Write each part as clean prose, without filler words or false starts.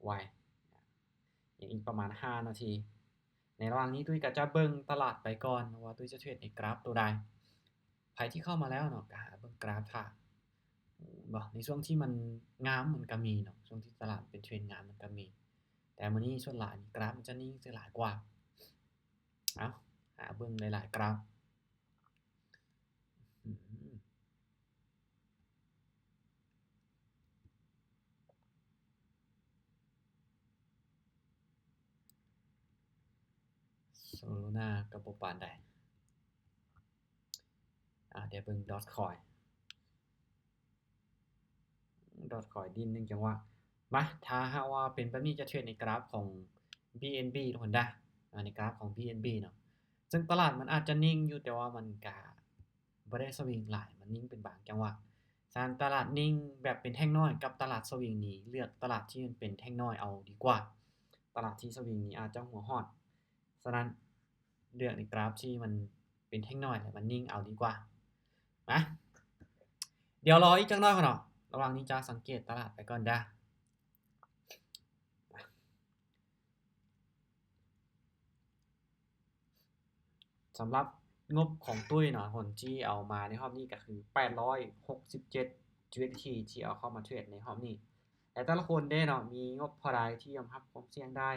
ไว้อย่างอีกประมาณ5นาทีในระหว่างนี้ตุ้ยก็จะเบิ่งตลาดไปก่อนว่าตุ้ยจะเทรดในกราฟตัวใดใครที่เข้ามาแล้วเนาะก็หาเบิ่งกราฟท่าบ่ในช่วงที่มันงามมันก็มีเนาะช่วงที่ตลาดเป็นเทรนด์งามมันก็มีแต่มื้อนี้ส่วนหลายกราฟมันจะนิ่งจะหลายกว่าเอ้าหาเบิ่งหลายๆกราฟอืม โซโลนากับบ่ปานใดเดี๋ยวเบิ่ง Dotcoin Dotcoin ดิ้นหนึ่งจังหวะมาถ้าหากว่าเป็นแบบนี้จะเทรดในกราฟของ BNB ทุกคนเด้อในกราฟของ BNB เนาะซึ่งตลาดมันอาจจะนิ่งอยู่แต่ว่ามันก็บ่ได้สวิงหลายมันนิ่งเป็นบางจังหวะฉะนั้นตลาดนิ่งแบบเป็นแท่งน้อยกับตลาดสวิงนี่เลือกตลาดที่มันเป็นแท่งน้อยเอาดีกว่าตลาดที่สวิงนี่อาจจะหัวร้อนฉะนั้นเลือกในกราฟที่มันเป็นแท่งน้อยและมันนิ่งเอาดีกว่ามาเดี๋ยวรออีกจักหน่อยก่อนเนาะระหว่างนี้จะสังเกตตลาดไปก่อนเด้อสำหรับงบของตุ้ยเนาะคนที่เอามาในรอบนี้ก็คือ867 USDT ที่เอาเข้ามาเทรดในรอบนี้แต่แต่ละคนเด้เนาะมีงบเท่าใดที่ยอมรับความเสี่ยงได้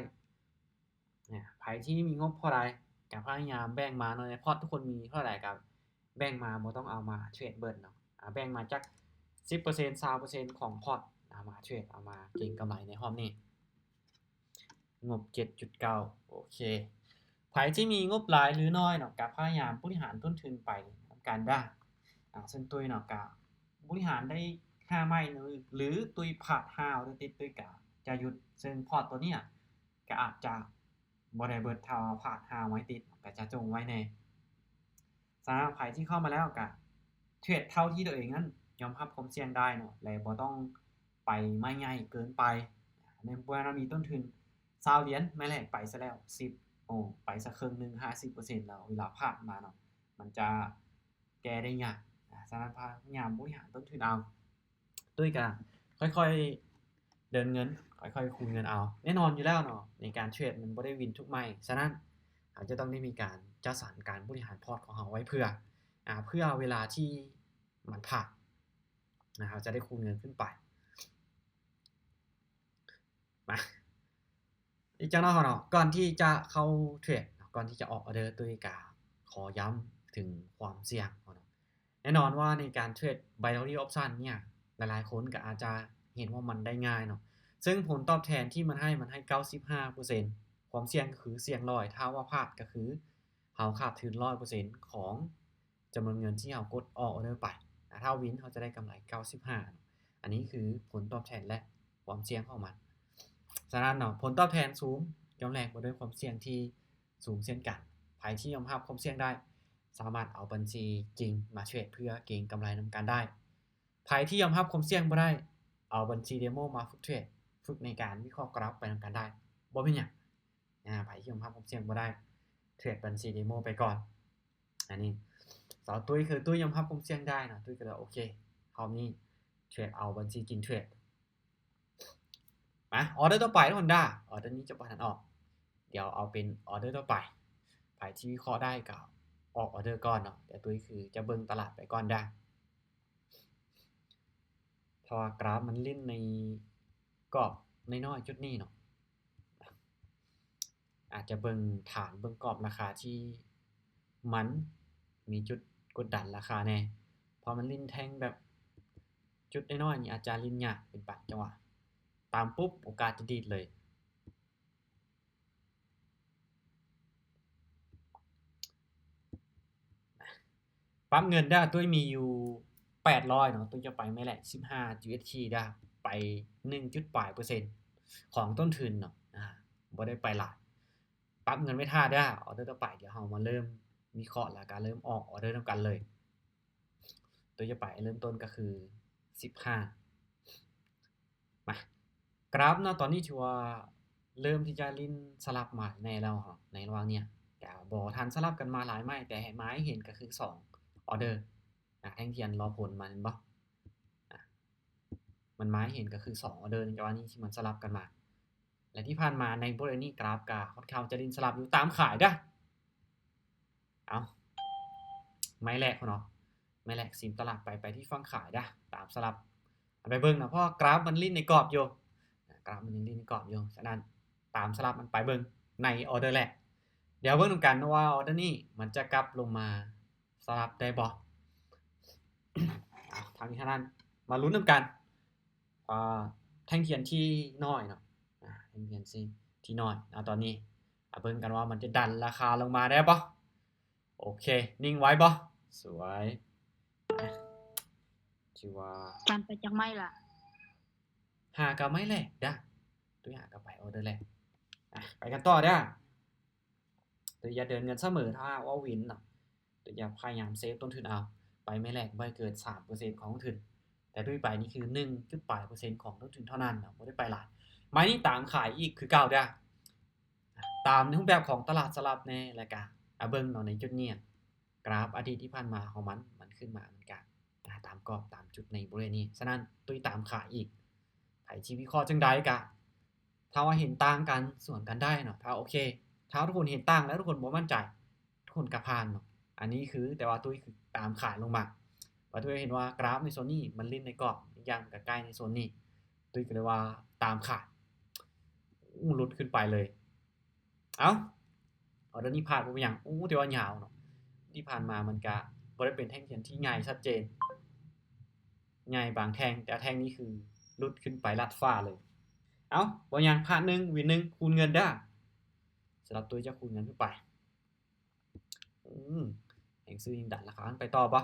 ไผที่มีงบเท่าใดก็พยายามแบ่งมาเนาะในพอร์ตทุกคนมีเท่าใดก็แบ่งมาบ่ต้องเอามาเทรดเบิดเนาะแบ่งมาจัก 10% 20%ของพอร์ตเอามาเทรดเอามาเก็งกำไรในรอบนี้งบ 7.9 โอเคไผที่มีงบหลายหรือน้อยเนาะก็พยายามบริหารต้นทุนไปนำกันเด้อซึ่งตุ้ยเนาะก็บริหารได้5ไม้หรือตุ้ยพลาด5ออเดอร์ติดตุ้ยก็จะหยุดซึ่งพอร์ตตัวเนี้ยก็อาจจะบ่ได้เบิดเท่าพลาด5ไม้ติดก็จะจงไว้แน่สำหรับไผที่เข้ามาแล้วก็เทรดเท่าที่ตัวเองนั้นยอมรับความเสี่ยงได้เนาะและบ่ต้องไปไม่ใหญ่เกินไปในเมื่อเรามีต้นทุน20เหรียญแม่แรกไปซะแล้ว10ไปสักครึ่งหนึ่ง 50% แล้วเวลาพลาดมาเนาะมันจะแก้ได้ยากฉะนั้นพยายามบริหารต้นทุนเอาด้วยกันค่อยๆเดินเงินค่อยๆคูณเงินเอาแน่นอนอยู่แล้วเนาะในการเทรดมันบ่ได้วินทุกไม้ฉะนั้นอาจจะต้องได้มีการจัดสรรการบริหารพอร์ตของเราไว้เพื่อเวลาที่มันพลาดนะครับจะได้คูณเงินขึ้นไปมาอีกจังเนาะเนาะก่อนที่จะเข้าเทรดก่อนที่จะออกออเดอร์ตุ้ยก็ขอย้ำถึงความเสี่ยงเนาะแน่นอนว่าในการเทรด binary option เนี่ยหลายๆคนก็อาจจะเห็นว่ามันได้ง่ายเนาะซึ่งผลตอบแทนที่มันให้ 95% ความเสี่ยงก็คือเสี่ยง100ถ้าว่าพลาดก็คือเราขาดทุน 100% ของจำนวนเงินที่เรากดออกออเดอร์ไปถ้าวินเราจะได้กำไร 95อันนี้คือผลตอบแทนและความเสี่ยงของมันฉะนั้นเนาะผลตอบแทนสูงย่อมแลกมาด้วยความเสี่ยงที่สูงเช่นกันใครที่ยอมรับความเสี่ยงได้สามารถเอาบัญชีจริงมาเทรดเพื่อเก็งกำไรนำกันได้ใครที่ยอมรับความเสี่ยงบ่ได้เอาบัญชีเดโมมาฝึกเทรดฝึกในการวิเคราะห์กราฟไปนำกันได้บ่เป็นหยังใครที่ยอมรับความเสี่ยงบ่ได้เทรดบัญชีเดโมไปก่อนอันนี้สาวตุ้ยคือตุ้ยยอมรับความเสี่ยงได้นะตุ้ยก็เลยโอเคคราวนี้เทรดเอาบัญชีจริงเทรดมาออเดอร์ต่อไปทุกคนได้ออเดอร์นี้จะบ่ทันออกเดี๋ยวเอาเป็นออเดอร์ต่อไปไผที่วิเคราะห์ได้ก็ออกออเดอร์ก่อนเนาะแต่ตุ้ยคือจะเบิ่งตลาดไปก่อนได้เพราะว่ากราฟมันเล่นในกรอบน้อยๆจุดนี้เนาะอาจจะเบิ่งฐานเบิ่งกรอบราคาที่มันมีจุดกดดันราคาแน่พอมันเล่นแท่งแบบจุดน้อยๆนี่อาจจะเล่นยากเป็นบางจังหวะตามปุ๊บโอกาสจะดีดเลยปั๊มเงินได้ตุ้ยมีอยู่800เนาะตุ้ยจะไปไม่แหละ15 UST ได้ไป1จุดปลายเปอร์เซ็นต์ของต้นทุนเนาะบ่ได้ไปหลายปั๊มเงินไว้ท่าได้ออเดอร์ต่อไปเดี๋ยวเรามาเริ่มวิเคราะห์แล้วก็เริ่มออกออเดอร์นำกันเลยตุ้ยจะไปเริ่มต้นก็คือ15มากราฟเนาะตอนนี้ถือว่าเริ่มที่จะลิ้นสลับมาแน่แล้วในระหว่างเนี้ยก็บ่ทันสลับกันมาหลายไม้แต่ให้ไม้เห็นก็คือ2ออเดอร์แท่งเทียนรอผลมันบ่มันไม้เห็นก็คือ2ออเดอร์ในจังหวะนี้ที่มันสลับกันมา และที่ผ่านมาในบริเวณนี้กราฟก็ค่อนข้างจะดินสลับอยู่ตามขายเด้อเอาไม้แรกเนาะไม้แรกซิมตลาดไปที่ฝั่งขายเด้อตามสลับไปเบิ่งนะเพราะกราฟมันลิ้นในกรอบอยู่กราฟมันยังลิ้นในกรอบอยู่ฉะนั้นตามสลับมันไปเบิ่งในออเดอร์แรกเดี๋ยวเบิ่งกันว่าออเดอร์นี้มันจะกลับลงมาสลับได้บ่ทางนี้ทางนั้นมาลุ้นกันแท่งเทียนที่น้อยเนาะแท่งเทียนที่น้อยตอนนี้เบิ่งกันว่ามันจะดันราคาลงมาได้บ่โอเคนิ่งไว้บ่สวยชื่อว่าดันไปจังไม่ล่ะหากับไม่แหลกด้ะตัวหากับไปออเดอร์แรกไปกันต่อด้ะตัวอย่าเดินเงินเสมอถ้าว่าวินเนาะตัวอย่าพยายามเซฟต้นทุนเอาไปไม่แหลกไม่เกิน 3% ของต้นทุนแต่ด้วยไปนี่คือ 1.8% ของต้นทุนเท่านั้นเนาะไม่ได้ไปหลายไม้นี่ตามขายอีกคือเก่าด้ะตามในรูปแบบของตลาดสลับแน่รายการเบิ่งเนาะในจุดนี้กราฟอดีตที่ผ่านมาของมันขึ้นมาเหมือนกันตามกรอบตามจุดในบริเวณนี้ฉะนั้นตุ้ยตามขายอีกไผชีวิเคราะห์จังใดกะถ้าว่าเห็นต่างกันส่วนกันได้เนาะถ้าโอเคถ้าทุกคนเห็นต่างแล้วทุกคนบ่มั่นใจทุกคนกะพานเนาะอันนี้คือแต่ว่าตุ้ยคือตามขายลงมาเพราะตุ้ยเห็นว่ากราฟในโซนนี้มันลิ้นในกรอบอีกอย่างก็ใกล้ในโซนนี้ตุ้ยก็เลยว่าตามขายหลุดขึ้นไปเลยเอ้าออเดอร์นี้ผ่านบ่เป็นหยังแต่ว่ายาวเนาะที่ผ่านมามันก็บ่ได้เป็นแท่งเทียนที่ง่ายชัดเจนง่ายบางแท่งแต่แท่งนี้คือลุดขึ้นไปลัดฟ้าเลยเอ้าบ่หยังผ่าน1วิน1คูณเงินด้าสำหรับตัวจะคูณเงินขึ้นไปแห่งซื้อยังดันราคาไปต่อบ่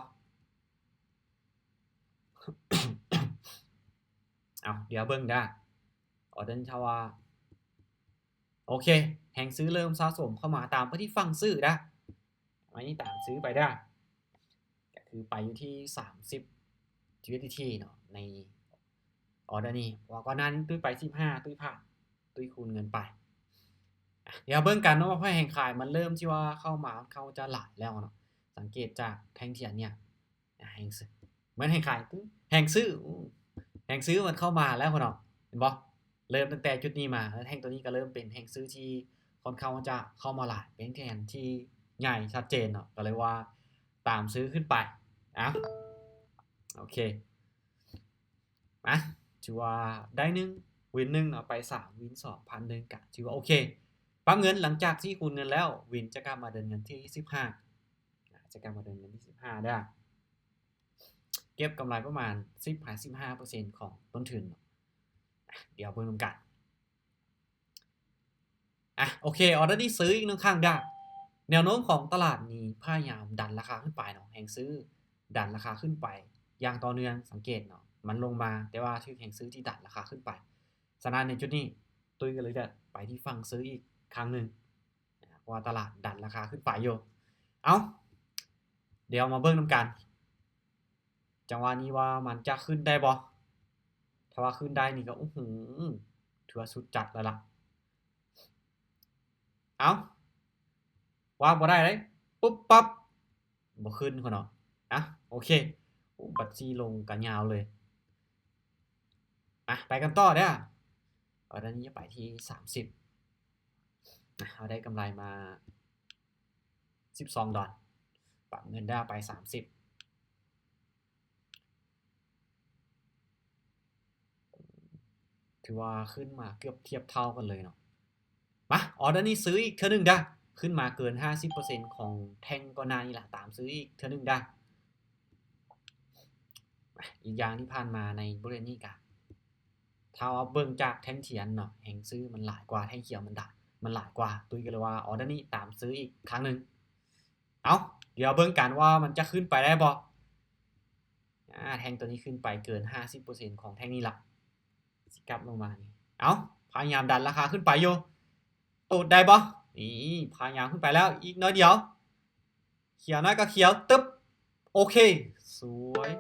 เอาเดี๋ยวเบิ่งด้าออเดอร์ชาวาโอเคแห่งซื้อเริ่มสะสมเข้ามาตามไปที่ฝั่งซื้อด้าอันนี้ตามซื้อไปด้าก็คือไปอยู่ที่30 USDT เนาะในออเดอร์นี้ว่าก่อนนั้นตุ้ยไป15ตุ้ยผ่านตุ้ยคูณเงินไปเดี๋ยวเบิ่งกันเนาะว่าพอแห่งขายมันเริ่มที่ว่าเข้ามาเขาจะหลายแล้วเนาะสังเกตจากแท่งเทียนเนี่ยแห่งซื้อเหมือนแห่งขายแห่งซื้อมันเข้ามาแล้วเนาะเห็นบ่เริ่มตั้งแต่จุดนี้มาแล้วแท่งตัวนี้ก็เริ่มเป็นแห่งซื้อที่ค่อนข้างจะเข้ามาหลายเป็นแท่งที่ใหญ่ชัดเจนเนาะก็เลยว่าตามซื้อขึ้นไปโอเคถือว่าได้1วิน1เนาะไป3วิน2พัน1กะถือว่าโอเคปั๊มเงินหลังจากที่คูณเงินแล้ววินจะกลับมาเดินเงินที่15จะกลับมาเดินเงินที่15ได้เก็บกำไรประมาณ10-15% ของต้นทุนเดี๋ยวเบิ่งกันโอเคออเดอร์ที่ซื้ออีก1ครั้งได้แนวโน้มของตลาดนี้พยายามดันราคาขึ้นไปเนาะแห่งซื้อดันราคาขึ้นไปอย่างต่อเนื่องสังเกตเนาะมันลงมาแต่ว่าถือแห่งซื้อที่ดันราคาขึ้นไปฉะนั้นในจุดนี้ตุ้ยก็เลยจะไปที่ฝั่งซื้ออีกครั้งหนึ่งเพราะว่าตลาดดันราคาขึ้นไปอยู่เดี๋ยวมาเบิ่งนำกันจังหวะนี้ว่ามันจะขึ้นได้บ่ถ้าว่าขึ้นได้นี่ก็ถือว่าสุดจัดแล้วล่ะว่าบ่ได้เลยปุ๊บปั๊บบ่ขึ้นพุ่นเนาะโอเคบัดซี่ลงกันยาวเลยไปกันต่อเด้อออเดอร์นี้จะไปที่30เราได้กำไรมา$12ปรับเงินได้ไป30ถือว่าขึ้นมาเกือบเทียบเท่ากันเลยเนาะออเดอร์นี้ซื้ออีกเทื่อนึงได้ขึ้นมาเกิน 50% ของแท่งก่อนหน้านี้ล่ะตามซื้ออีกเทื่อนึงได้อีกอย่างที่ผ่านมาในบริเวณนี้ก็ถ้าว่าเบิ่งจากแท่งเทียนเนาะแห่งซื้อมันหลายกว่าแท่งเขียวมันหลายกว่าตุ้ยก็เลยว่าออเดอร์นี้ตามซื้ออีกครั้งนึงเดี๋ยวเบิ่งกันว่ามันจะขึ้นไปได้บ่แท่งตัวนี้ขึ้นไปเกิน 50% ของแท่งนี้ล่ะสิกลับลงมานี่พยายามดันราคาขึ้นไปอยู่ตูดได้บ่นี่พยายามขึ้นไปแล้วอีกน้อยเดียวเขียวน้อยก็เขียวตึ๊บโอเคสวย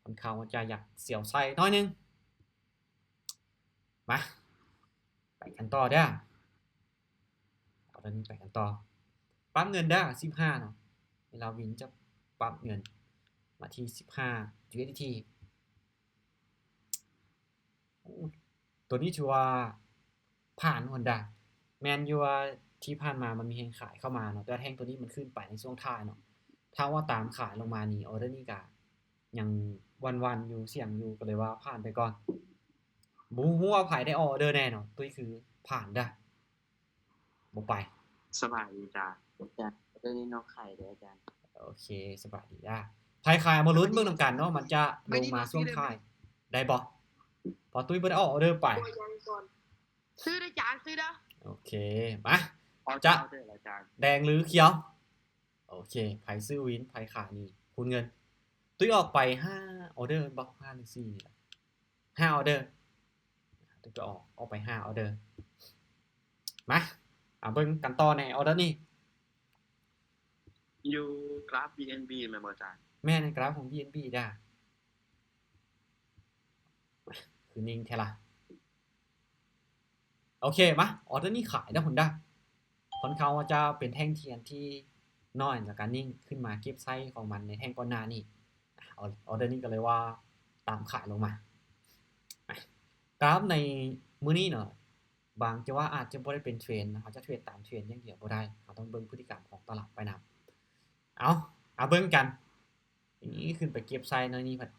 คนข่าวจะอยากเสียวไส้น้อยนึงมาไปกันต่อเด้อเอาตอนนี้ไปกันต่อปั๊มเงินได้15เนาะเวลาวินจะปั๊มเงินมาที่15 USDT ตัวนี้ถือว่าผ่าน Honda แม่นอยู่ว่าที่ผ่านมามันมีแฮงขายเข้ามาเนาะแต่แฮงตัวนี้มันขึ้นไปในช่วงท้ายเนาะถ้าว่าตามขายลงมานี่ออเดอร์นี้ก็ยังวันๆอยู่เสี่ยงอยู่ก็เลยว่าผ่านไปก่อนบ่ฮู้ว่าไผได้ออเดอร์แน่เนาะตุ้ยคือผ่านได้บ่ไปสบายดีจ้า อาจารย์เรื่องนี้น้องไข่เด้ออาจารย์ โอเคสบายดีจ้าไผขายมาลุ้นเบิ่งนำกันเนาะมันจะลงมาช่วงท้ายได้บ่พอตุ้ยบ่ได้ออเดอร์ไป ซื้อได้จานซื้อเด้อ โอเคมา เอา จะ เด้ออาจารย์ แดงหรือเขียวโอเคไผซื้อวินไผขายนี่คูณเงินตุ้ยออกไป5ออเดอร์บ่5หรือ4นี่ล่ะ5ออเดอร์ตุ้ยก็ออกไป5ออเดอร์มาเบิ่งกันต่อในออเดอร์นี้ อยู่กราฟ BNB แม่นบ่อาจารย์ แม่ในกราฟของ BNB ด้าคือนิ่งแท้ล่ะโอเคมาออเดอร์นี้ขายนะคุณด้าคนเขาจะเป็นแท่งเทียนที่น้อยจากการนิ่งขึ้นมาเก็บไส้ของมันในแท่งก้อนหน้านี่ออเดอร์นี้ก็เลยว่าตามขายลงมากราฟในมื้อนี้เนาะบางจะว่าอาจจะบ่ได้เป็นเทรนด์นะเขาจะเทรดตามเทรนด์อย่างเดียวบ่ได้เขาต้องเบิ่งพฤติกรรมของตลาดไปนำเอาเบิ่งกันนี่ขึ้นไปเก็บไส้น้อยนี่พัด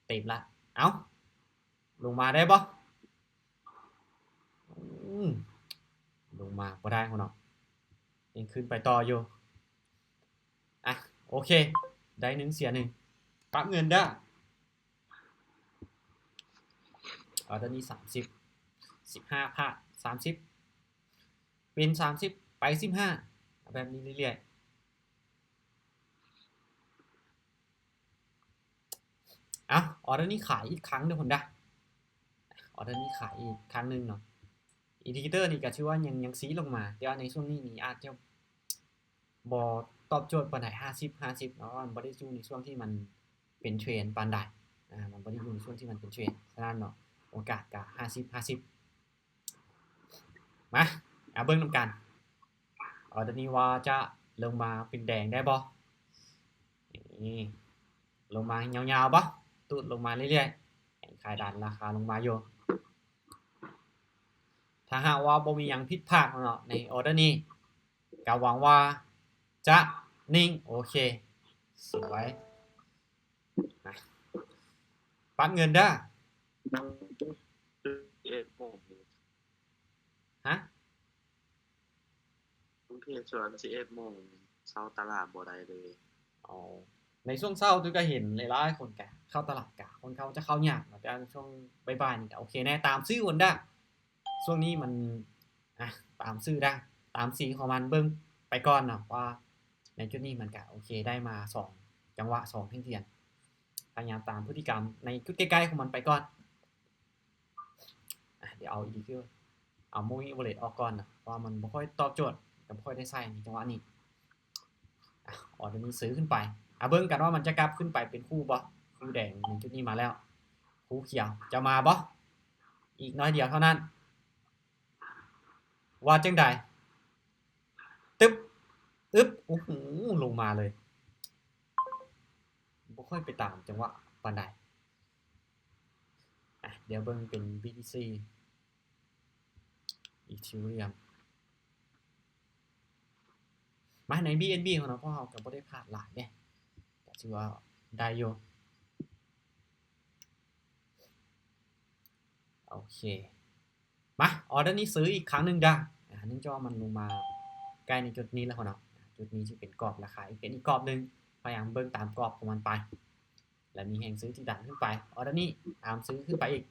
เต็มละเอาลงมาได้บ่ลงมาบ่ได้พุ่นเนาะยังขึ้นไปต่ออยู่โอเคได้1เสีย1ปรับเงินเด้อตอนนี้30 15พลาด30เป็น30ไป15แบบนี้เรื่อยๆออเดอร์นี้ขายอีกครั้งเด้อพุ่นด้าออเดอร์นี้ขายอีกครั้งนึงเนาะอินดิเคเตอร์นี่ก็ชื่อว่ายังซีลงมาแต่ว่าในช่วงนี้นี่อาจจะบ่ตอบโจทย์ปานใด50-50เนาะมันบ่ได้อยู่ในช่วงที่มันเป็นเทรนด์ปานใดมันบ่ได้อยู่ในช่วงที่มันเป็นเทรนด์ฉะนั้นเนาะโอกาสก็50-50มาเบิ่งนำกันออเดอร์นี้ว่าจะลงมาเป็นแดงได้บ่นี่ลงมายาวๆบ่ตูดลงมาเรื่อยๆให้ขายดันราคาลงมาอยู่ถ้าหากว่าบ่มีหยังผิดพลาดเนาะในออเดอร์นี้ก็หวังว่าจะนิ่งโอเคสวยปัดเงินเด้อ11 โมง ฮะ กรุงเทพส่วน11 โมงเช้าตลาดบ่ได้เลย อ๋อในช่วงเช้าตุ้ยก็เห็นหลายๆคนก็เข้าตลาดก็คนเขาจะเข้ายากเนาะแต่ช่วงบ่ายๆนี่ก็โอเคแน่ตามซื้อคนเด้อช่วงนี้มันตามซื้อได้ตามสีของมันเบิ่งไปก่อนเนาะว่าในจุดนี้มันก็โอเคได้มา2จังหวะ2แท่งเทียนพยายามตามพฤติกรรมในจุดใกล้ๆของมันไปก่อนเดี๋ยวเอาอีกคือเอาโมอีวอลเล็ตออกก่อนนะเพราะว่ามันบ่ค่อยตอบโจทย์ก็บ่ค่อยได้ใช้ในจังหวะนี้ออเดอร์นี้ซื้อขึ้นไปเบิ่งกันว่ามันจะกลับขึ้นไปเป็นคู่บ่คู่แดงในจุดนี้มาแล้วคู่เขียวจะมาบ่อีกน้อยเดียวเท่านั้นว่าจังใดตึ๊บโอ้โหลงมาเลยบ่ค่อยไปตามจังหวะปานใดเดี๋ยวเบิ่งเป็น BTC Ethereum มาใน BNB ของเราเพราะเราก็บ่ได้พลาดหลายเด้ก็ถือว่าได้อยู่โอเคมาออเดอร์นี้ซื้ออีกครั้งนึงเด้อเนื่องจากว่ามันลงมาใกล้ในจุดนี้แล้วเนาะจุดนี้สิเป็นกรอบราคาอีกเป็นอีกกรอบนึงพยายามเบิ่งตามกรอบของมันไปและมีแฮงซื้อที่ดันขึ้นไปออเดอร์นี้ตามซื้อขึ้นไปอีก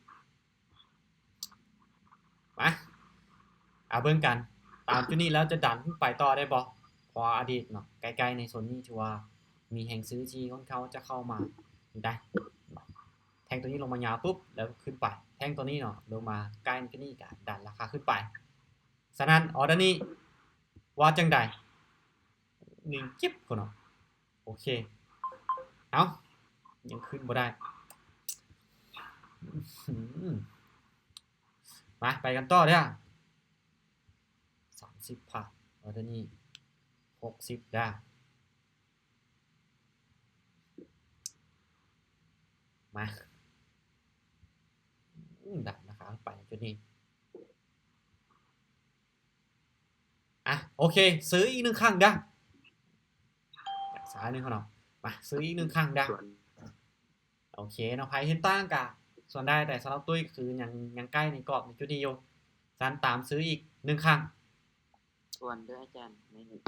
มาเบิ่งกันตามจุดนี้แล้วจะดันขึ้นไปต่อได้บ่พออดีตเนาะใกล้ๆในโซนนี้ถือว่ามีแฮงซื้อที่ค่อนข้างจะเข้ามาได้แทงตัวนี้ลงมายาวปุ๊บแล้วขึ้นไปแทงตัวนี้เนาะลงมาใกล้กันนี่ก็ดันราคาขึ้นไปฉะนั้นออเดอร์นี้ว่าจังใดนิ่งจิ๊บพุ่นเนาะโอเคเอายังขึ้นบ่ได้มาไปกันต่อเด้อ30ผ่านออเดอร์นี้60ได้มาดันราคาไปจุดนี้ โอเคซื้ออีก1ครั้งเด้อสายนึงเขาเนาะมาซื้ออีก1ครั้งเด้อ ส่วน โอเคเนาะไผเห็นต่างกะส่วนได้แต่สำหรับตุ้ยคือยังใกล้ในกรอบในจุดนี้อยู่ซันตามซื้ออีก1ครั้ง ส่วนด้วยอาจารย์ในนี้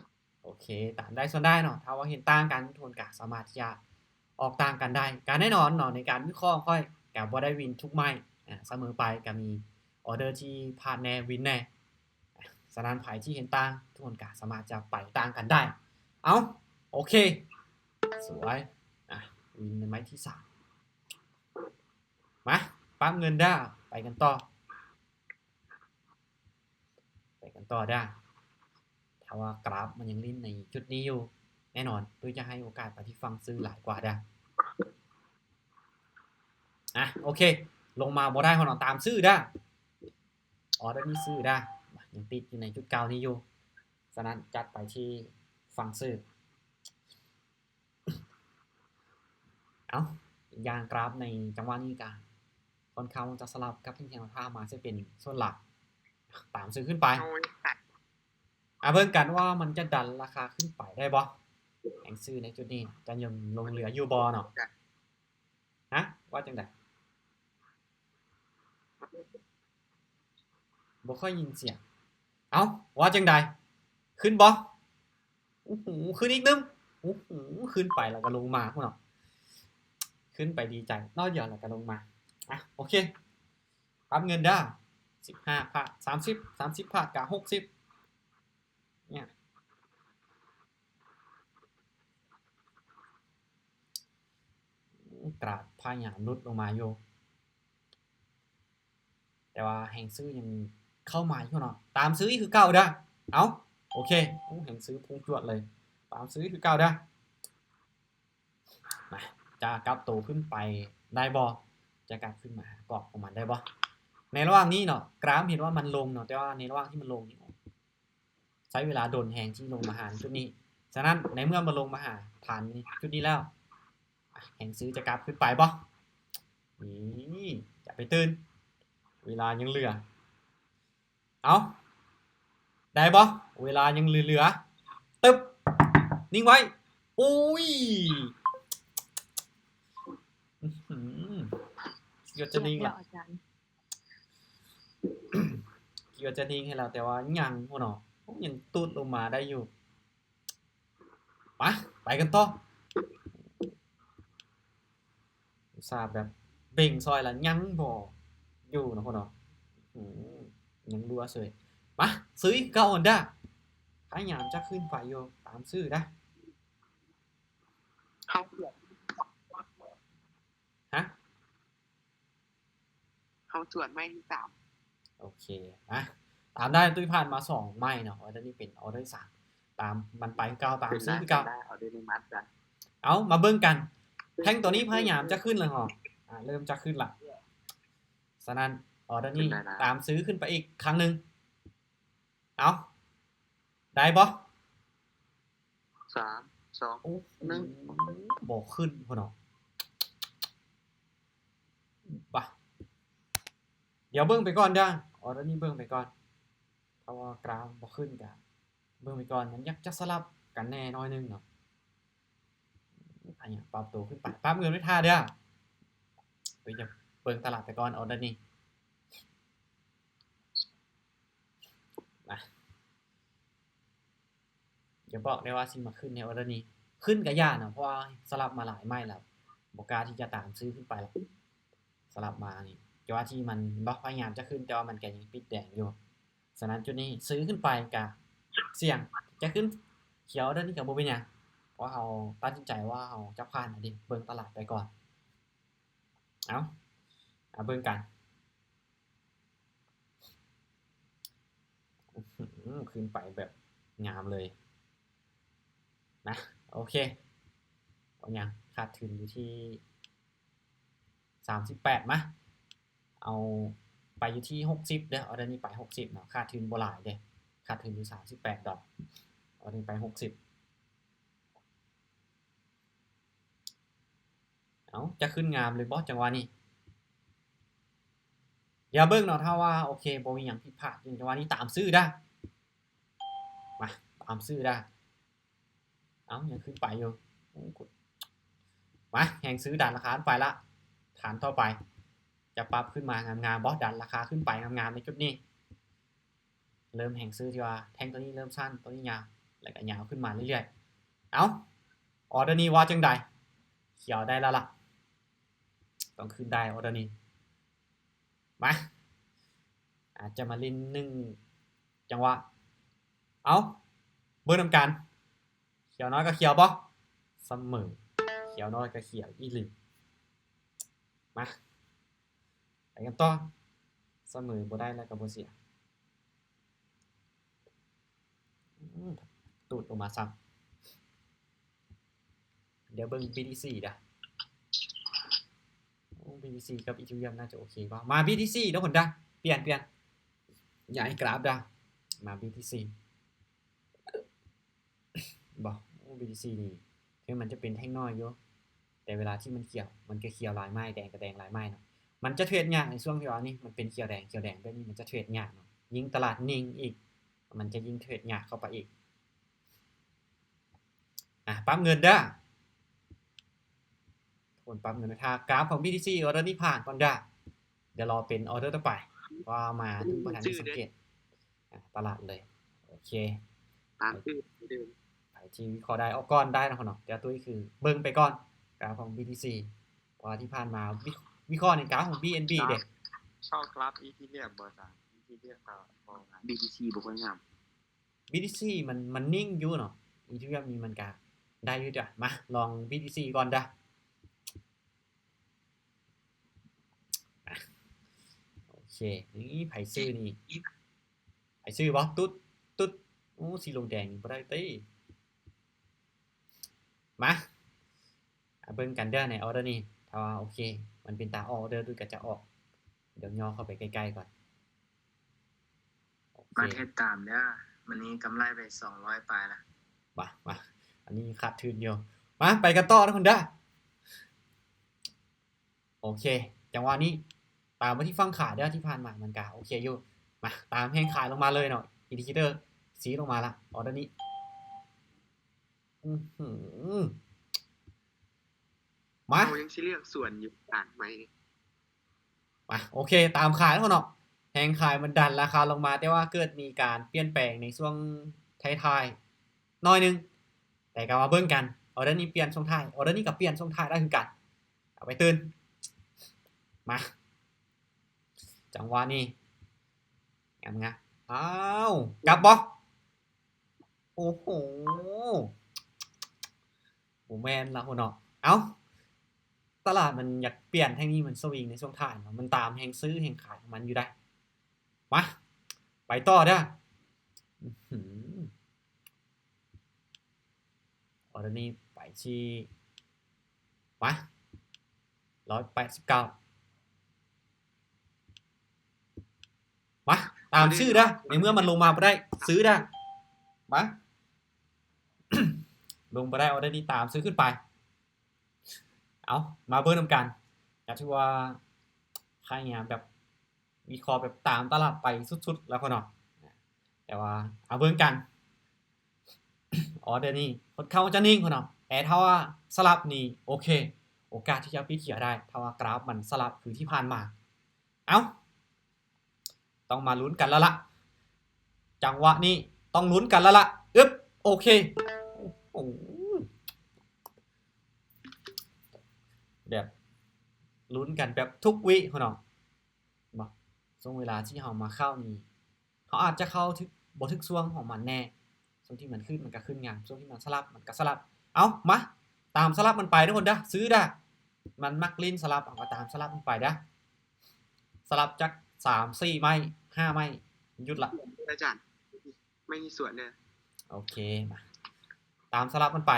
โอเคตามได้ส่วนได้เนาะถ้าว่าเห็นต่างกันทุกคนก็สามารถที่จะออกต่างกันได้การแน่นอนเนาะในการวิเคราะห์ค่อยก็บ่ได้วินทุกไม้เสมอไปก็มีออเดอร์ที่พลาดแน่วินแน่ฉะนั้นไผที่เห็นต่างทุกคนก็สามารถจะไปต่างกันได้เอาโอเคสวยวินในไม้ที่3มาปั๊มเงินได้ไปกันต่อได้ถ้าว่ากราฟมันยังลิ้นในจุดนี้อยู่แน่นอนตุ้ยจะให้โอกาสไปที่ฟังซื้อหลายกว่าได้โอเคลงมาบ่ได้คนตามซื้อได้ออเดอร์นี้ซื้อได้ยังติดอยู่ในจุดเก่านี้อยู่ฉะนั้นจัดไปที่ฟังซื้อเอาอย่างกราฟในจังหวะนี้กันค่อนข้างจะสลับกับที่แนวทางมาจะเป็นส่วนหลักตามซื้อขึ้นไปเบิ่งกันว่ามันจะดันราคาขึ้นไปได้บ่แห่งซื้อในจุดนี้จะยังลงเหลืออยู่บ่เนาะฮะว่าจังได๋บ่ค่อยยินเสียงเอ้าว่าจังได๋ขึ้นบ่ขึ้นอีกนึงขึ้นไปแล้วก็ลงมาพุ่นเนาะขึ้นไปดีใจนอกเดี๋ยวแล้วก็ลงมาโอเคปั๊มเงินเด้อ15บาท30บาทกับ60เนี่ยกราดพยายามลดลงมาอยู่แต่ว่าแห่งซื้อยังเข้ามาอยู่เนาะตามซื้อคือเก่าเด้อเอาโอเคแห่งซื้อพุ่งจวดเลยตามซื้อคือเก่าเด้อมาจะกลับตัวขึ้นไปได้บ่จะกลับขึ้นมากรอบของมันได้บ่ในระหว่างนี้เนาะกราฟเห็นว่ามันลงเนาะแต่ว่าในระหว่างที่มันลงนี่ใช้เวลาโดนแฮงที่ลงมาหาจุดนี้ฉะนั้นในเมื่อมันลงมาหาผ่านจุดนี้แล้วแห่งซื้อจะกลับขึ้นไปบ่นี่จะไปตื่นเวลายังเหลือเอาได้บ่เวลายังเหลือตึ๊บนิ่งไว้อุ้ยเกือบจะนิ่งละเกือบจะนิ่งให้แล้วแต่ว่ายังบ่เนาะยังตูดลงมาได้อยู่ไปกันต่อทราบแบบเบ่งซอยละยังบ่อยู่เนาะพ่อเนาะยังรัวเสยมาซื้ออีกเก่าอันเด้อพยายามจะขึ้นไปอยู่ตามซื้อได้เขาเกิด ฮะ เขาส่วนไม้ที่3โอเคตามได้ตุ้ยผ่านมา2ไม้เนาะออเดอร์นี้เป็นออเดอร์3ตามมันไปเก่าตามซื้อคือเก่า ได้เอาด้วยในมัดกัน เอามาเบิ่งกันแท่งตัวนี้พยายามจะขึ้นแล้วเหรอเริ่มจะขึ้นละฉะนั้นออเดอร์นี้ตามซื้อขึ้นไปอีกครั้งนึงเอาได้บ่3 2 1บ่ขึ้นพ่อเนาะป่ะเดี๋ยวเบิ่งไปก่อนเด้อออเดอร์นี้เบิ่งไปก่อนเพราะว่ากราฟบ่ขึ้นก็เบิ่งไปก่อนมันอยากจะสลับกันแน่น้อยนึงเนาะพยายามปรับตัวขึ้นไปปรับเงินไว้ท่าเด้อไปจะเบิ่งตลาดไปก่อนออเดอร์นี้อย่าบอกได้ว่าสิมาขึ้นในออเดอร์นี้ขึ้นก็ยากนะเพราะว่าสลับมาหลายไม้แล้วบ่กล้าที่จะตามซื้อขึ้นไปแล้วสลับมานี่แต่ว่าที่มันบ่พยายามจะขึ้นแต่ว่ามันก็ยังปิดแดงอยู่ฉะนั้นจุดนี้ซื้อขึ้นไปก็เสี่ยงจะขึ้นเขียวออเดอร์นี้ก็บ่เป็นหยังเพราะเฮาตัดสินใจว่าเฮาจะผ่านดิเบิ่งตลาดไปก่อนเอาเบิ่งกันขึ้นไปแบบงามเลยนะโอเคเอายังขาดทุนอยู่ที่38มั้ยเอาไปอยู่ที่60เด้อออเดอร์นี้ไป60เนาะขาดทุนบ่หลายเด้ขาดทุนอยู่38ดอลออเดอร์นี้ไป60เอาจะขึ้นงามเลยบ่จังหวะนี้อย่าเบิ่งเนาะถ้าว่าโอเคบ่มีหยังผิดพลาดจังหวะนี้ตามซื้อได้ มาตามซื้อได้ยังขึ้นไปอยู่มาแหงซื้อดันราคาไปละฐานต่อไปจะปรับขึ้นมางามๆบอสดันราคาขึ้นไปงามๆในจุดนี้เริ่มแหงซื้อที่ว่าแท่งตัวนี้เริ่มสั้นตัวนี้ยาวแล้วก็ยาวขึ้นมาเรื่อยๆออเดอร์นี้ว่าจังใดเขียวได้แล้วล่ะต้องขึ้นได้ออเดอร์นี้มาอาจจะมาลิ้น1จังหวะเบิ่งนำกันเขียวน้อยก็เขียวบ่เสมอเขียวน้อยก็เขียวอีหลีมาไปกันต่อเสมอบ่ได้แล้วก็บ่เสียตูดลงมาซ้ำเดี๋ยวเบิ่ง BTC เด้อBTC กับ Ethereum น่าจะโอเคป่ะมา BTC ทุกคนเด้อเปลี่ยนอย่าให้กราฟเด้อมา BTC บ่ BTC นี่ถึงมันจะเป็นแท่งน้อยอยู่แต่เวลาที่มันเขียวมันก็เขียวลายไม้แดงก็แดงลายไม้เนาะมันจะเทรดยากในช่วงที่ว่านี่มันเป็นเขียวแดงแบบนี้มันจะเทรดยากเนาะยิ่งตลาดนิ่งอีกมันจะยิ่งเทรดยากเข้าไปอีกปั๊มเงินเด้อคนปั๊มเงินถ้ากราฟของ BTC ออเดอร์นี้ผ่านก่อนเด้อเดี๋ยวรอเป็นออเดอร์ต่อไปว่ามาถึงประธานที่สังเกตตลาดเลยโอเคตามชื่อเดิมไปที่วิเคราะห์ได้เอาก้อนได้นะคนเนาะเดี๋ยวตัวนี้คือเบิ่งไปก่อนกราฟของ BTC เพราะที่ผ่านมาวิเคราะห์ในกราฟของ BNB เด้ชอบกราฟอีทีเรียมบ่จ้ะอีทีเรียมก็บ่งาม BTC บ่ค่อยงาม BTC มันนิ่งอยู่เนาะอีทีเรียมนี่มันก็ได้อยู่จ้ะมาลอง BTC ก่อนเด้อโอเคนี่ไผซื้อนี่ไผซื้อบ่ตุ๊ดโอ้สีลงแดงบ่ได้ติมาเบิ่งกันเด้อในออเดอร์นี้ถ้าว่าโอเคมันเป็นตาออเดอร์ด้วยก็จะออกเดี๋ยวย่อเข้าไปใกล้ๆก่อนมาเทศตามเด้อวันนี้กำไรไป200ปลายละมาอันนี้ขาดทุนอยู่มาไปกันต่อทุกคนเด้อโอเคจังหวะนี้ตามมาที่ฝั่งขาเด้อที่ผ่านมามันก็โอเคอยู่มาตามแห้งขายลงมาเลยเนาะอินดิเคเตอร์สีลงมาละออเดอร์นี้มายังสิเลือกส่วนอยู่อ่านไหมมาโอเคตามขายแล้วเนาะแหงขายมันดันราคาลงมาแต่ว่าเกิดมีการเปลี่ยนแปลงในช่วงท้ายๆน้อยนึงแต่ก็มาเบิ่งกันออเดอร์นี้เปลี่ยนช่วงท้ายออเดอร์นี้ก็เปลี่ยนช่วงท้ายได้คือกันเอาไปตื่นมาจังหวะนี้ยังไงกลับบ่โอ้โหแม่นละคนเนาะตลาดมันอยากเปลี่ยนแท่งนี้มันสวิงในช่วงท้ายเนาะมันตามแฮงซื้อแฮงขายของมันอยู่ได้มาไปต่อเด้อออเดอร์นี้ไปที่มา189มาตามซื้อเด้อในเมื่อมันลงมาบ่ได้ซื้อเด้อมา ลงบ่ได้ออเดอร์นี้ตามซื้อขึ้นไปมาเบิ่งนำกันก็ถือว่าค่าเนี่ยแบบวิเคราะห์แบบตามตลาดไปสุดๆแล้วคนเนาะแต่ว่าเอาเบิ่งกันออเดอร์นี้ค่อนข้างจะนิ่งคนเนาะแต่ถ้าว่าสลับนี่โอเคโอกาสที่จะปิดเขียวได้ถ้าว่ากราฟมันสลับคือที่ผ่านมาต้องมาลุ้นกันแล้วล่ะจังหวะนี้ต้องลุ้นกันแล้วล่ะโอเคแบบลุ้นกันแบบทุกวิเขาเนาะบ่ช่วงเวลาที่เฮามาเข้านี่เฮาอาจจะเข้าถึงบ่ถึกช่วงของมันแน่ช่วงที่มันขึ้นมันก็ขึ้นงามช่วงที่มันสลับมันก็สลับมาตามสลับมันไปทุกคนเด้อซื้อเด้อมันมักลิ้นสลับก็ตามสลับมันไปเด้อสลับจัก3-4 ไม้5 ไม้หยุดละอาจารย์ไม่มีส่วนเลยโอเคมาตามสลับมันไป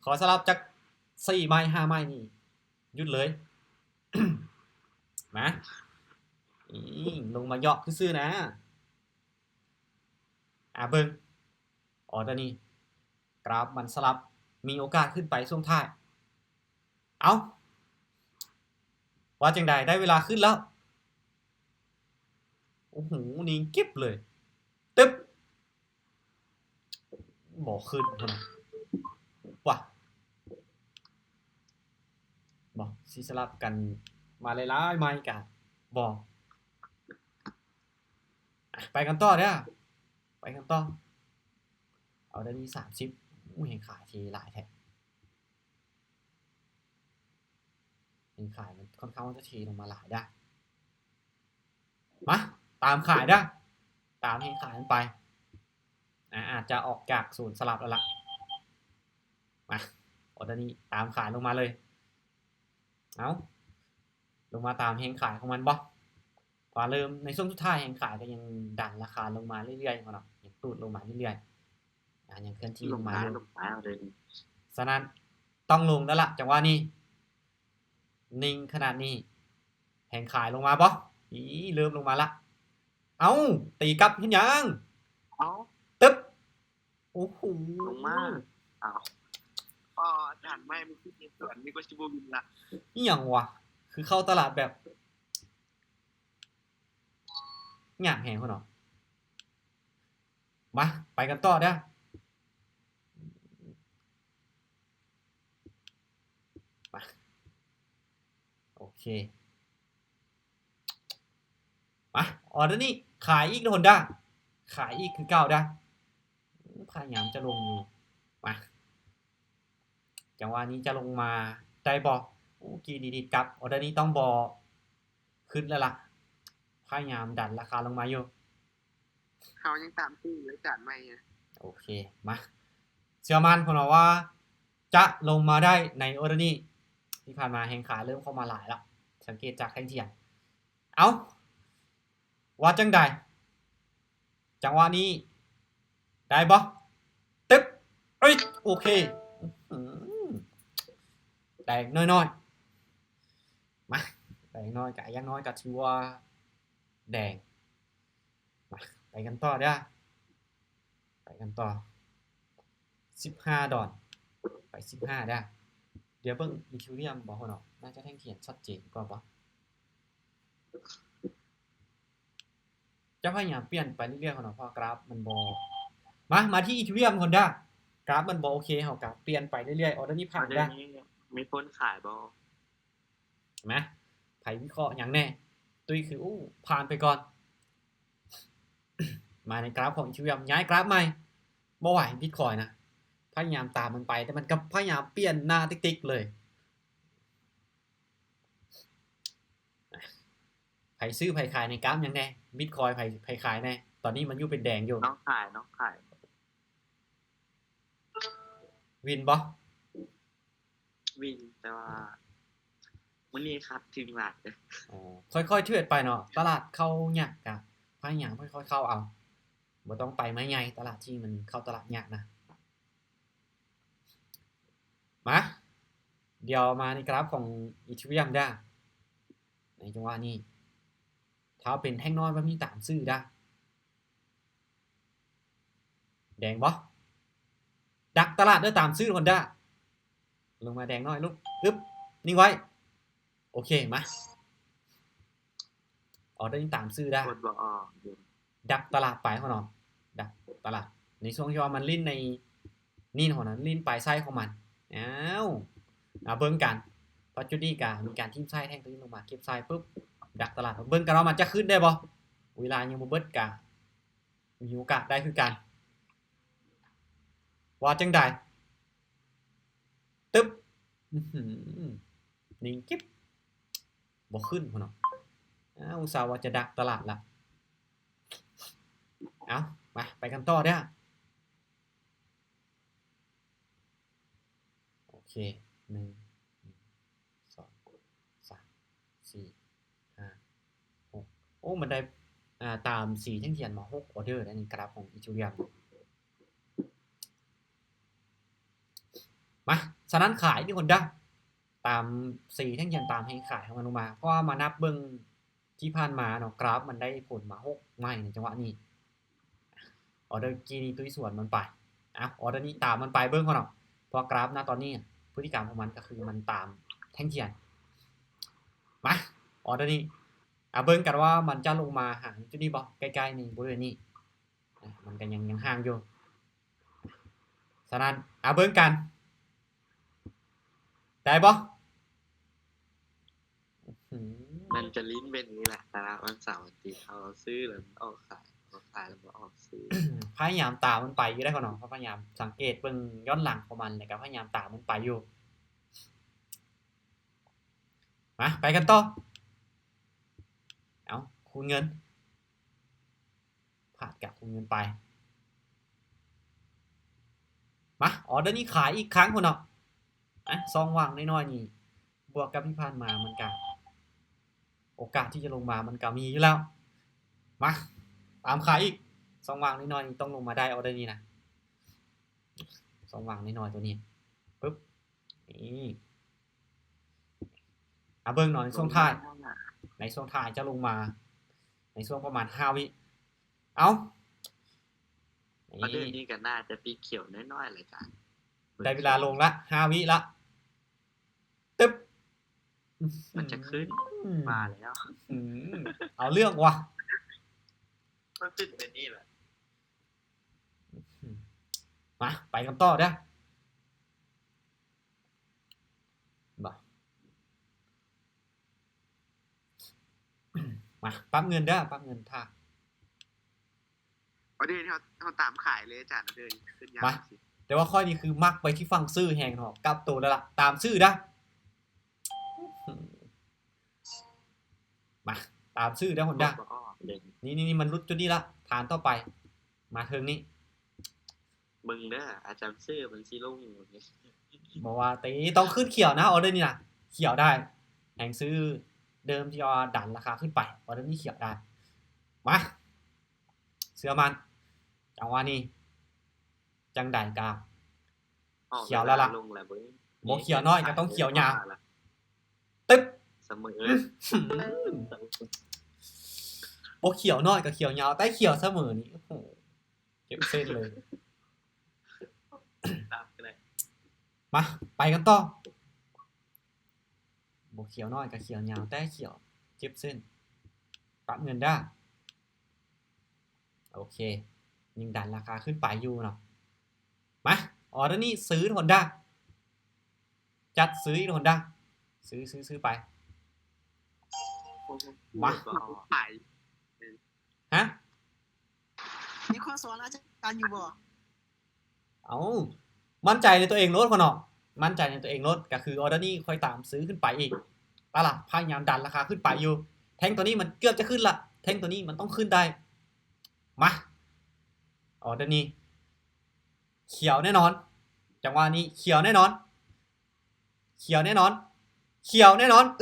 ขอสลับจัก4 ไม้5 ไม้นี่หยุดเลย มาลงมาเหยาะซื่อๆนะเบิ่งออเดอร์นี้กราฟมันสลับมีโอกาสขึ้นไปช่วงท้ายว่าจังใดได้เวลาขึ้นแล้วโอ้โหนิ่งกิ๊บเลยตึ๊บ บ่ขึ้นพุ่นน่ะว่ะบ่สิสลับกันมาหลายๆไม้กะบ่ไปกันต่อเด้อไปกันต่อเอาได้มี30เห็นขายทีหลายแท้เห็นขายมันค่อนข้างว่าจะทีลงมาหลายได้มาตามขายได้ตามเห็นขายมันไปอาจจะออกจากศูนย์สลับแล้วล่ะมาออเดอร์นี้ตามขายลงมาเลยเอาลงมาตามเฮงขายของมันบ่พอเริ่มในช่วงสุดท้ายเฮงขายก็ยังดันราคาลงมาเรื่อยๆเนาะยังตูดลงมาเรื่อยๆยังเคลื่อนที่ลงมาอยู่ ลงมาเลย ฉะนั้นต้องลงแล้วล่ะจังหวะนี้นิ่งขนาดนี้แหงขายลงมาบ่เริ่มลงมาละเอ้าตีกลับเห็นยัง เอ้า ตึ๊บโอ้โห ลงมาอ้าว อ๋อด่านไม่มีที่มีส่วนนี่ก็ชิบูบินละ นี่หยังวะคือเข้าตลาดแบบหยามแหงเขาเนาะมาไปกันต่อเด้อมาโอเคมาออเดอร์นี้ขายอีกโดนด้าขายอีกคือเก่าด้าพยายามจะลงอยู่มาจังหวะนี้จะลงมาได้บอกโอ้กีดีๆกับออเดอร์นี้ต้องบอขึ้นแล้วล่ะพยายามดันราคาลงมาอยู่ เขายังตามตู้เลยด่านไม่ไง โอเคมาเชื่อมั่นของเราว่าจะลงมาได้ในออเดอร์นี้ที่ผ่านมาแหงขายเริ่มเข้ามาหลายแล้วสังเกตจากแท่งเทียนเอาว่าจังใดจังหวะนี้ได้บ่ตึ๊บเอ้ยโอเคแดงน้อยๆมาแดงน้อยกับยังน้อยกับถือว่าแดงมาไปกันต่อเด้อไปกันต่อ15ดอนไป15ได้เดี๋ยวเบิ่งอีทิวเรียมบ่ฮู้เนาะน่าจะแท่งเทียนชัดเจนกว่าบ่จะพยายามเปลี่ยนไปเรื่อยๆเนาะเพราะกราฟมันบ่มาที่อีทิวเรียมก่อนเด้อกราฟมันบ่โอเคเฮาก็เปลี่ยนไปเรื่อยๆออเดอร์นี้ผ่าน เดี๋ย ได้ วนี้มีคนขายบ่ เห็นไหมไผวิเคราะห์อย่างแน่ตุ้ยคืออู้ผ่านไปก่อน มาในกราฟของอีทิวเรียมย้ายกราฟใหม่บ่ไหว Bitcoin นะพยายามตามมันไปแต่มันก็พยายามเปลี่ยนหน้าติ๊กๆเลยไผซื้อไผขายในกราฟยังแน่ Bitcoin ไผขายแน่ตอนนี้มันอยู่เป็นแดงอยู่ น้องขาย วินบ่ วินแต่ว่ามื้อนี้ครับถึงหลายเด้อ อ๋อค่อยๆเทรดไปเนาะตลาดเข้ายากกะพยายามค่อยๆเข้าเอาบ่ต้องไปไม้ใหญ่ตลาดที่มันเข้าตลาดยากนะมาเดี๋ยวมาในกราฟของอีทิวเรียมได้ในจังหวะนี้ถ้าเป็นแท่งน้อยมันมีตามซื้อได้แดงบ่ดักตลาดด้วยตามซื้อคนได้ลงมาแดงน้อยลูกอึ๊บนิ่งไว้โอเคมาออเดอร์นี้ตามซื้อได้ กดบ่ออกอยู่ ดักตลาดไปของเราดักตลาดในช่วงที่ว่ามันลิ้นในนี่ของนั้นลิ้นปลายไส้ของมันอ้าวเบิ่งกันพอจุดนี้ก็มีการทิ่มไส้แท่งตัวนี้ลงมาเก็บไส้ปุ๊บดักตลาดเบิ่งกันว่ามันจะขึ้นได้บ่เวลายังบ่เบิดก็มีโอกาสได้คือกันว่าจังได๋ตึ๊บนิ่งกิ๊บบ่ขึ้นพุ่นเนาะอุตส่าห์ว่าจะดักตลาดละเอาไปกันต่อเด้อโอเค1 2 3 4 5 6โอ้มันได้ตามสีแท่งเทียนมา6ออเดอร์ในกราฟของอีทิวเรียมมาฉะนั้นขายที่คนเด้อตามสีแท่งเทียนตามให้ขายของมันลงมาเพราะว่ามานับเบิ่งที่ผ่านมาเนาะกราฟมันได้ผลมา6ไม่ในจังหวะนี้ออเดอร์กีนี้ตุ้ยส่วนมันไปออเดอร์นี้ตามมันไปเบิ่งเขาเนาะเพราะกราฟณตอนนี้พฤติกรรมของมันก็คือมันตามแท่งเทียนมาออเดอร์นี้เบิ่งกันว่ามันจะลงมาหาจุดนี้บ่ใกล้ๆในบริเวณนี้มันก็ยังห่างอยู่ ฉะนั้นเบิ่งกัน ได้บ่มันจะลิ้นเป็นอย่างนี้แหละแต่ละวันเสาร์วันอาทิตย์เอาซื้อแล้วมันออกขายออกขายแล้วมันออกซื้อ พยายามตามมันไปอยู่ได้ก่อนเนาะพยายามสังเกตเบิ่งย้อนหลังของมันแล้วก็พยายามตามมันไปอยู่มาไปกันต่อเอาคูณเงินผ่านกับคูณเงินไปมาออเดอร์นี้ขายอีกครั้งพุ่นเนาะซองว่างน้อยๆนี่บวกกับที่ผ่านมามันก็โอกาสที่จะลงมามันก็มีอยู่แล้วมาตามขายอีกซองว่างน้อยๆนี่ต้องลงมาได้ออเดอร์นี้นะซองว่างน้อยๆตัวนี้ปึ๊บนี่เบิ่งหน่อยในช่วงท้ายจะลงมาในช่วงประมาณ5วิเอา ประเด็นนี้ก็น่าจะปีเขียวน้อยๆเลยจ้ะ ได้เวลาลงละ5วิละตึ๊บ มันจะขึ้นมาแล้ว เอาเรื่องว่ะ มันขึ้นเป็นนี่แหละ มาไปกันต่อเด้อบ่มาปั๊บเงินเด้อปั๊บเงินท่า เอาเดินเขาตามขายเลยอาจารย์เดินขึ้นยาว มา สิ แต่ว่าข้อนี้คือมักไปที่ฟังซื่อแหงเนาะกลับตัวแล้วล่ะตามซื่อนะมาตามซื่อเด้อคนด้า ก็เด่น นี่มันรุดจุดนี้ละฐานต่อไปมาเทิงนี้ มึงเด้ออาจารย์ซื้อมันซีลุ่งอย่างนี้ บอกว่าตีต้องขึ้นเขียวนะออเดอร์นี่นะเขียวได้แหงซื้อเดิมที่เอาดันราคาขึ้นไปออเดอร์นี้เขียวได้มาเสือมันจังหวะนี้จังไดกา ออก เขียวแล้วล่ะ ลงแล้วเว้ย บ่เขียวน้อยก็ต้องเขียวยาว ตึ๊บ เสมอ บ่เขียวน้อยกับเขียวยาวแต่เขียวเสมอนี่โอ้โหเจ็บเส้นเลย ตามกันเลย มาไปกันต่อบ่เขียวน้อยกับเขียวยาวแต่เขียวเจ็บเส้นปรับเงินได้โอเคยิงดันราคาขึ้นไปอยู่เนาะมาออเดอร์นี้ซื้อทนได้จัดซื้อทนได้ซื้อไป มา ขาย ฮะ มีข้อสอนอาจารย์อยู่บ่ เอามั่นใจในตัวเองลดคนเนาะมั่นใจในตัวเองลดก็คือออเดอร์นี้ค่อยตามซื้อขึ้นไปอีกตลาดพยายามดันราคาขึ้นไปอยู่แท่งตัวนี้มันเกือบจะขึ้นละแท่งตัวนี้มันต้องขึ้นได้มาออเดอร์นี้เขียวแน่นอนจังหวะนี้เขียวแน่นอน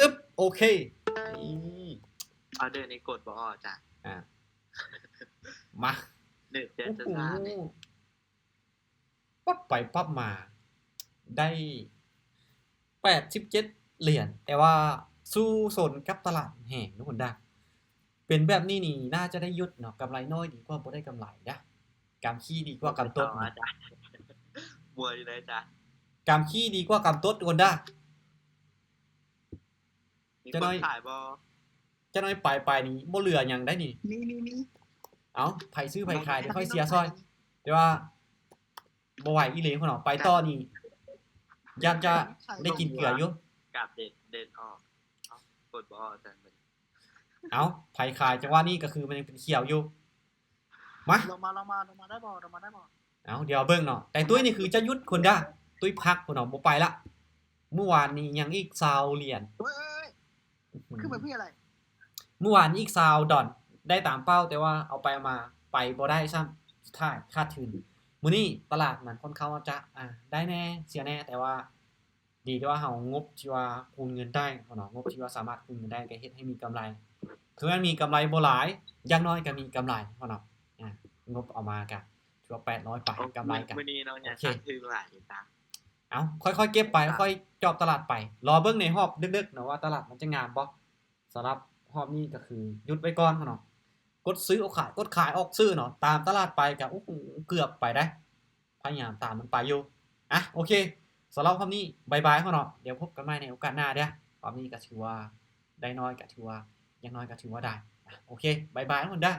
อึ๊บโอเคนี่ เอาเดินในกดบ่อจ้ะ มา เดินเดินจะ โอ้โห ซาเลย ปั๊บไปปั๊บมาได้87เหรียญแต่ว่าสู้สนกับตลาดแห่งทุกคนได้เป็นแบบนี้นี่น่าจะได้ยุดเนาะกำไรน้อยดีกว่าบ่ได้กำไรนะกำขี้ดีกว่ากำต้น ต่อจ้ะบัวอยู่เลยจ้ะ กำขี้ดีกว่ากำต้นทุกคนได้ มี จะ ค น้อย นขายบ่ จะน้อยไปนี่บ่เหลือหยังได้นี่ มี เอ้าไผซื้อไผขายเดี๋ยวค่อยเสียซอยแต่ว่าบ่ไหวอีหลีคนเนาะไปต่อนี่ย่านจะได้กินเกลืออยู่ กลับเดินออกเอากดบ่อจ้ะมัน เอ้าไผขายจังหวะนี้ก็คือมันยังเป็นเขียวอยู่มา ลงมาได้บ่ลงมาได้บ่ เอาเดี๋ยวเบิ่งเนาะแต่ตุ้ยนี่คือจะหยุดคนได้ตุ้ยพักคนเนาะบ่ไปละเมื่อวานนี้ยังอีก20เหรียญ เฮ้ยคือแบบพี่อะไร เมื่อวานนี้อีก20ดอนได้ตามเป้าแต่ว่าเอาไปเอามาไปบ่ได้ซ้ำสุดท้ายขาดทุนมื้อนี้ตลาดมันค่อนข้างว่าจะได้แน่เสียแน่แต่ว่าดีที่ว่าเฮางบที่ว่าคูณเงินได้เนาะงบที่ว่าสามารถคูณเงินได้ก็เฮ็ดให้มีกำไรคือมันมีกำไรบ่หลายอย่างน้อยก็มีกำไรเนาะงบเอามาก็ถือว่า800ไปกำไรกัน มื้อนี้น้องอยาก โอเค ถึงหลายจ้ะ เอาค่อยๆเก็บไปค่อยๆจอบตลาดไปรอเบิ่งในรอบดึกๆเนาะว่าตลาดมันจะงามบ่สำหรับรอบนี้ก็คือหยุดไว้ก่อนเนาะกดซื้อเอาขายกดขายออกซื้อเนาะตามตลาดไปก็โอ้โหเกือบไปได้พยายามตามมันไปอยู่โอเคสำหรับรอบนี้บ๊ายบายเนาะเดี๋ยวพบกันใหม่ในโอกาสหน้าเด้อรอบนี้ก็ถือว่าได้น้อยก็ถือว่าอย่างน้อยก็ถือว่าได้โอเคบ๊ายบายทุกคนเด้อ